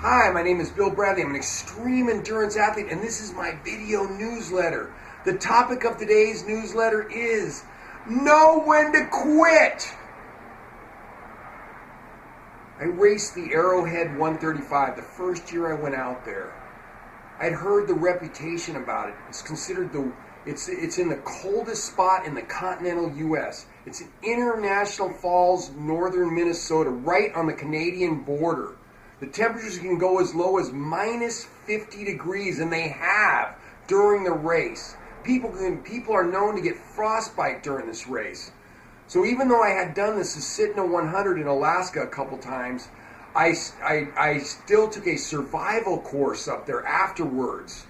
Hi, my name is Bill Bradley. I'm an extreme endurance athlete, and this is my video newsletter. The topic of today's newsletter is Know When to Quit. I raced the Arrowhead 135 the first year I went out there. I'd heard the reputation about it. It's considered it's in the coldest spot in the continental U.S. It's in International Falls, northern Minnesota, right on the Canadian border. The temperatures can go as low as minus 50 degrees, and they have during the race. People are known to get frostbite during this race. So even though I had done this Susitna 100 in Alaska a couple times, I still took a survival course up there afterwards.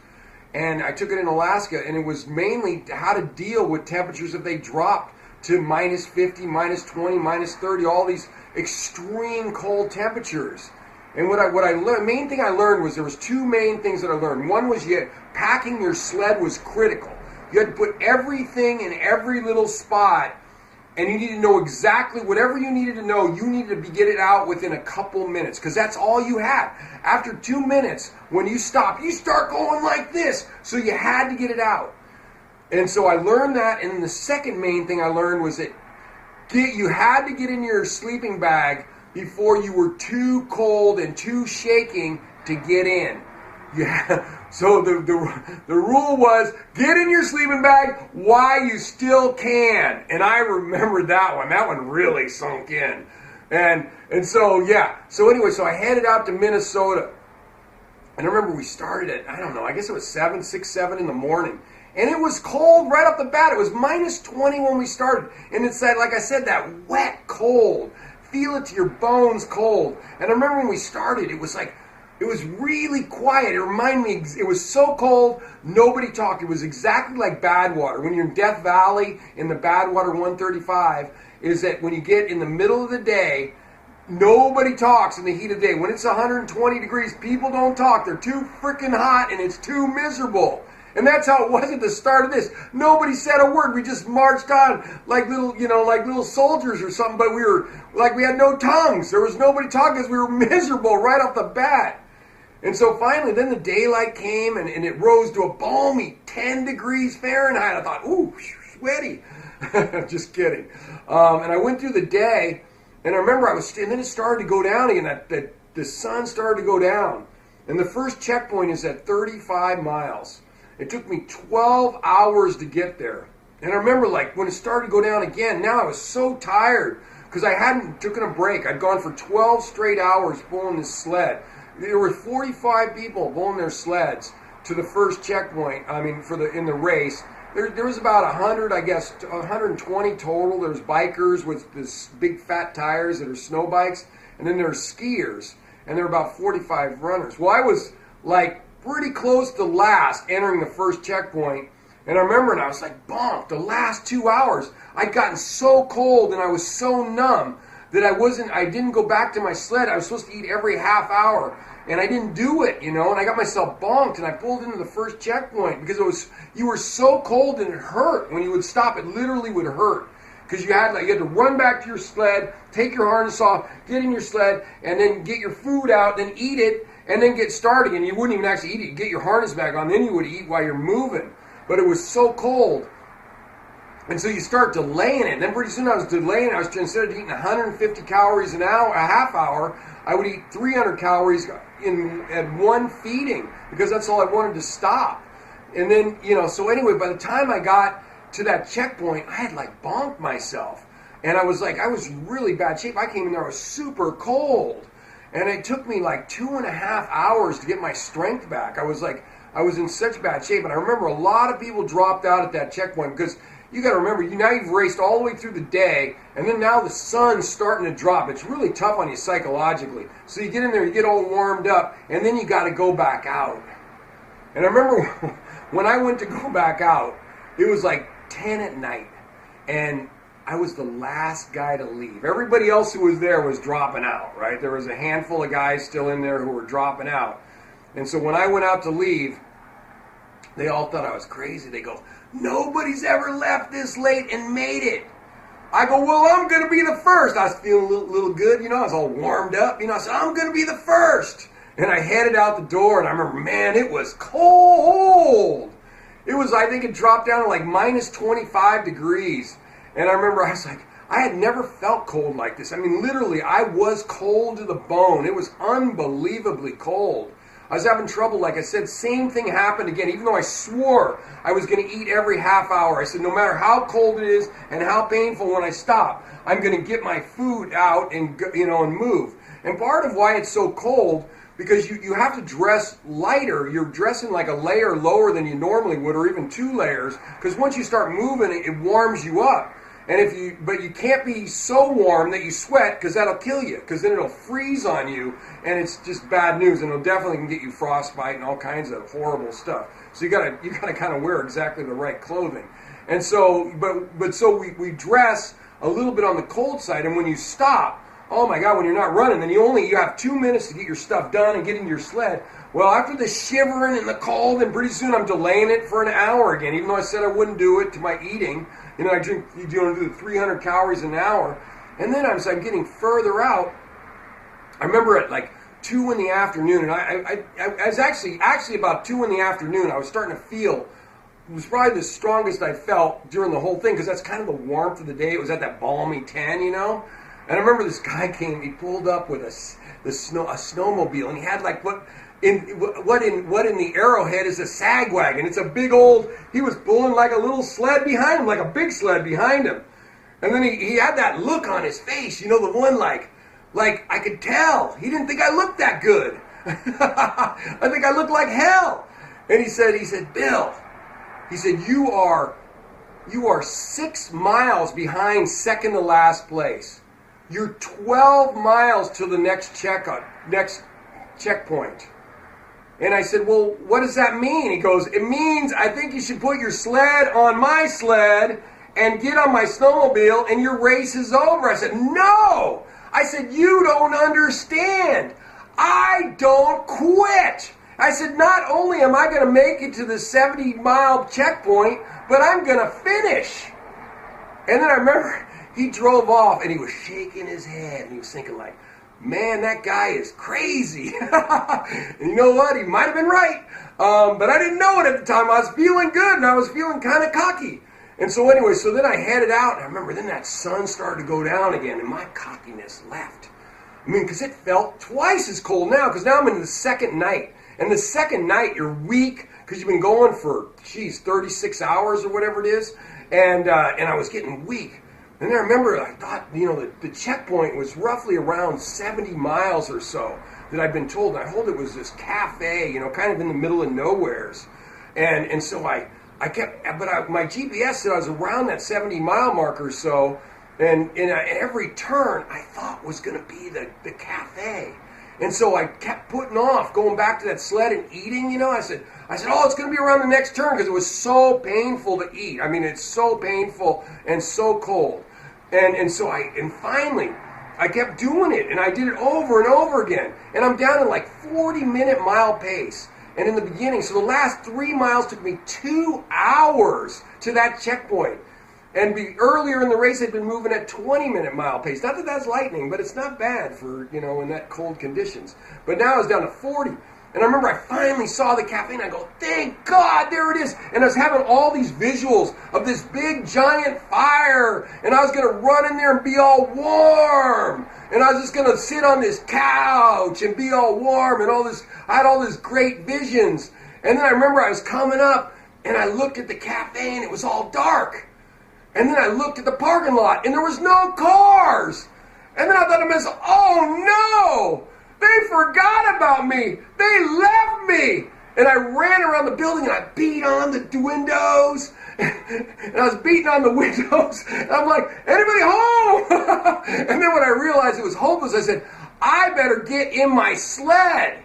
And I took it in Alaska, and it was mainly how to deal with temperatures if they dropped to minus 50, minus 20, minus 30, all these extreme cold temperatures. And what I learned, main thing I learned was there was two main things that I learned. One was packing your sled was critical. You had to put everything in every little spot, and you needed to know exactly whatever you needed to know. You needed to get it out within a couple minutes because that's all you had. After 2 minutes, when you stop, you start going like this. So you had to get it out. And so I learned that. And then the second main thing I learned was that you had to get in your sleeping bag before you were too cold and too shaking to get in. So the rule was get in your sleeping bag while you still can. And I remembered that one. That one really sunk in. And so, yeah. So anyway, so I headed out to Minnesota. And I remember we started at, I don't know, I guess it was 6, 7 in the morning. And it was cold right off the bat. It was minus 20 when we started. And it's that, like I said, that wet cold. Feel it to your bones cold. And I remember when we started, it was really quiet. It reminded me, it was so cold, nobody talked. It was exactly like Badwater. When you're in Death Valley in the Badwater 135, is that when you get in the middle of the day, nobody talks in the heat of the day. When it's 120 degrees, people don't talk. They're too freaking hot and it's too miserable. And that's how it was at the start of this. Nobody said a word. We just marched on like little soldiers or something, but we had no tongues. There was nobody talking because we were miserable right off the bat. And so finally, then the daylight came and it rose to a balmy 10 degrees Fahrenheit. I thought, ooh, sweaty. Just kidding. And I went through the day, and I remember and then it started to go down again. The sun started to go down. And the first checkpoint is at 35 miles. It took me 12 hours to get there. And I remember when it started to go down again, now I was so tired because I hadn't taken a break. I'd gone for 12 straight hours pulling this sled. There were 45 people pulling their sleds to the first checkpoint. I mean, in the race. There was about 100, I guess, 120 total. There's bikers with this big fat tires that are snow bikes. And then there's skiers. And there were about 45 runners. Well, I was pretty close to last entering the first checkpoint. And I remember, and I was bonked. The last 2 hours, I'd gotten so cold and I was so numb that I didn't go back to my sled. I was supposed to eat every half hour. And I didn't do it, and I got myself bonked, and I pulled into the first checkpoint because you were so cold and it hurt. When you would stop, it literally would hurt. Because you had to run back to your sled, take your harness off, get in your sled, and then get your food out, then eat it, and then get started. And you wouldn't even actually eat it. You'd get your harness back on, then you would eat while you're moving. But it was so cold. And so you start delaying it. And then pretty soon I was delaying it. Instead of eating 150 calories a half hour, I would eat 300 calories at one feeding because that's all I wanted to stop. And then, so anyway, by the time I got to that checkpoint, I had bonked myself. And I was in really bad shape. I came in there, I was super cold. And it took me 2.5 hours to get my strength back. I was in such bad shape. And I remember a lot of people dropped out at that checkpoint because you got to remember, now you've raced all the way through the day, and then now the sun's starting to drop. It's really tough on you psychologically. So you get in there, you get all warmed up, and then you got to go back out. And I remember when I went to go back out, it was 10 at night, and I was the last guy to leave. Everybody else who was there was dropping out, right? There was a handful of guys still in there who were dropping out. And so when I went out to leave, they all thought I was crazy. They go, nobody's ever left this late and made it. I go, well, I'm going to be the first. I was feeling a little good, I was all warmed up. I said, I'm going to be the first. And I headed out the door, and I remember, man, it was cold. It was, I think it dropped down to like minus 25 degrees. And I remember I was like, I had never felt cold like this. I mean, literally, I was cold to the bone. It was unbelievably cold. I was having trouble, like I said, same thing happened again, even though I swore I was going to eat every half hour. I said, no matter how cold it is and how painful when I stop, I'm going to get my food out and, and move. And part of why it's so cold, because you have to dress lighter. You're dressing like a layer lower than you normally would, or even 2 layers, because once you start moving, it warms you up. And but you can't be so warm that you sweat, because that'll kill you, because then it'll freeze on you, and it's just bad news, and it'll definitely can get you frostbite and all kinds of horrible stuff. So you gotta kind of wear exactly the right clothing. And so, but so we dress a little bit on the cold side, and when you stop, oh my God, when you're not running, then you have 2 minutes to get your stuff done and get in your sled. Well, after the shivering and the cold, and pretty soon I'm delaying it for an hour again, even though I said I wouldn't do it to my eating. I do the 300 calories an hour. And then I'm getting further out. I remember at like 2 in the afternoon, and I was actually about 2 in the afternoon, I was starting to feel, it was probably the strongest I felt during the whole thing, because that's kind of the warmth of the day. It was at that balmy 10, And I remember this guy came, he pulled up with a snowmobile, and he had like what in the Arrowhead is a sag wagon. It's a big old, he was pulling like a little sled behind him, like a big sled behind him. And then he had that look on his face, the one like I could tell. He didn't think I looked that good. I think I looked like hell. And he said, Bill, he said, you are 6 miles behind second to last place. You're 12 miles to the next checkpoint. And I said, well, what does that mean? He goes, it means I think you should put your sled on my sled and get on my snowmobile and your race is over. I said, no! I said, you don't understand. I don't quit. I said, not only am I going to make it to the 70-mile checkpoint, but I'm going to finish. And then I remember he drove off and he was shaking his head and he was thinking like, man, that guy is crazy. And you know what? He might have been right. But I didn't know it at the time. I was feeling good and I was feeling kind of cocky. And so anyway, so then I headed out. And I remember then that sun started to go down again and my cockiness left. I mean, because it felt twice as cold now, because now I'm in the second night. And the second night, you're weak because you've been going for, 36 hours or whatever it is. And I was getting weak. And then I remember, I thought, the checkpoint was roughly around 70 miles or so that I'd been told. And I heard it was this cafe, kind of in the middle of nowheres. And so I kept, but my GPS said I was around that 70-mile mark or so. And every turn I thought was going to be the cafe. And so I kept putting off going back to that sled and eating, I said, oh, it's going to be around the next turn, because it was so painful to eat. I mean, it's so painful and so cold. And so finally, I kept doing it, and I did it over and over again. And I'm down in like 40-minute mile pace. And in the beginning, so the last 3 miles took me 2 hours to that checkpoint. And earlier in the race, I'd been moving at 20-minute mile pace. Not that that's lightning, but it's not bad for, in that cold conditions. But now I was down to 40. And I remember I finally saw the cafe, and I go, thank God, there it is. And I was having all these visuals of this big, giant fire. And I was going to run in there and be all warm. And I was just going to sit on this couch and be all warm and all this. I had all these great visions. And then I remember I was coming up, and I looked at the cafe, and it was all dark. And then I looked at the parking lot, and there was no cars. And then I thought to myself, oh no! They forgot about me. They left me. And I ran around the building and I beat on the windows. And I was beating on the windows. And I'm like, anybody home? And then when I realized it was hopeless, I said, I better get in my sled.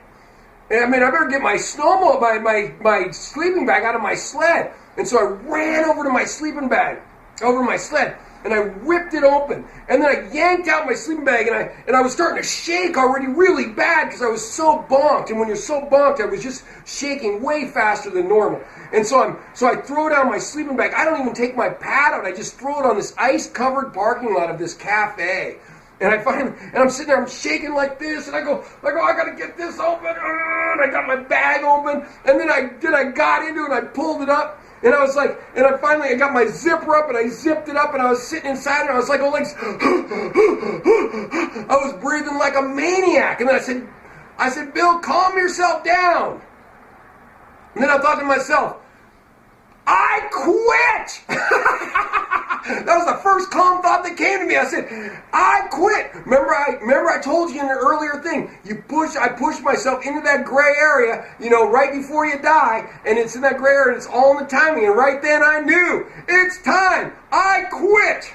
And I better get my snowmobile, my sleeping bag out of my sled. And so I ran over to my sleeping bag, over my sled. And I ripped it open, and then I yanked out my sleeping bag, and I was starting to shake already really bad because I was so bonked. And when you're so bonked, I was just shaking way faster than normal. And so I throw down my sleeping bag. I don't even take my pad out. I just throw it on this ice-covered parking lot of this cafe. And I'm sitting there, I'm shaking like this, and I go, I gotta get this open, and I got my bag open, and then I got into it, and I pulled it up, and I was like, and I got my zipper up, and I zipped it up, and I was sitting inside, and I was like, I was breathing like a maniac, and then I said, Bill, calm yourself down. And then I thought to myself, I quit! That was the first calm thought that came to me. I said, I quit. Remember I told you in an earlier thing, I pushed myself into that gray area, right before you die, and it's in that gray area, and it's all in the timing, and right then I knew, it's time. I quit.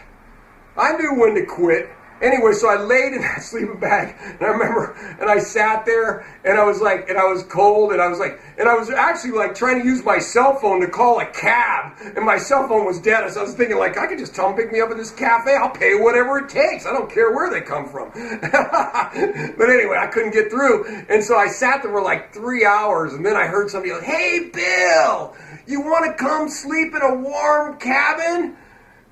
I knew when to quit. Anyway, so I laid in that sleeping bag, and I remember, and I sat there, and I was cold, and I was actually like trying to use my cell phone to call a cab, and my cell phone was dead, so I was thinking like, I could just tell them to pick me up at this cafe, I'll pay whatever it takes, I don't care where they come from. But anyway, I couldn't get through, and so I sat there for like 3 hours, and then I heard somebody like, hey Bill, you want to come sleep in a warm cabin?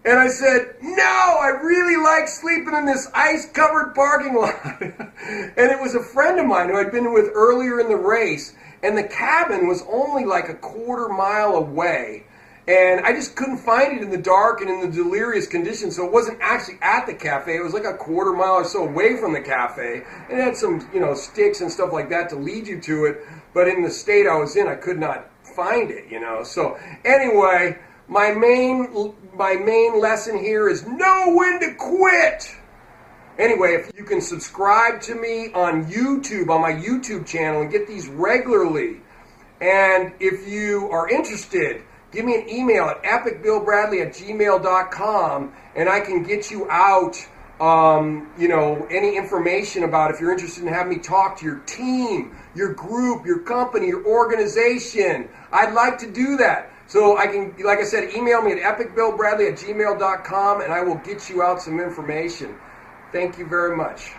And I said, no, I really like sleeping in this ice-covered parking lot. And it was a friend of mine who I'd been with earlier in the race, and the cabin was only like a quarter mile away. And I just couldn't find it in the dark and in the delirious condition, so it wasn't actually at the cafe. It was like a quarter mile or so away from the cafe. And it had some, sticks and stuff like that to lead you to it. But in the state I was in, I could not find it, So anyway, my main lesson here is know when to quit. Anyway, if you can subscribe to me on YouTube, on my YouTube channel, and get these regularly. And if you are interested, give me an email at epicbillbradley@gmail.com, and I can get you out any information about if you're interested in having me talk to your team, your group, your company, your organization. I'd like to do that. So I can, like I said, email me at epicbillbradley@gmail.com, and I will get you out some information. Thank you very much.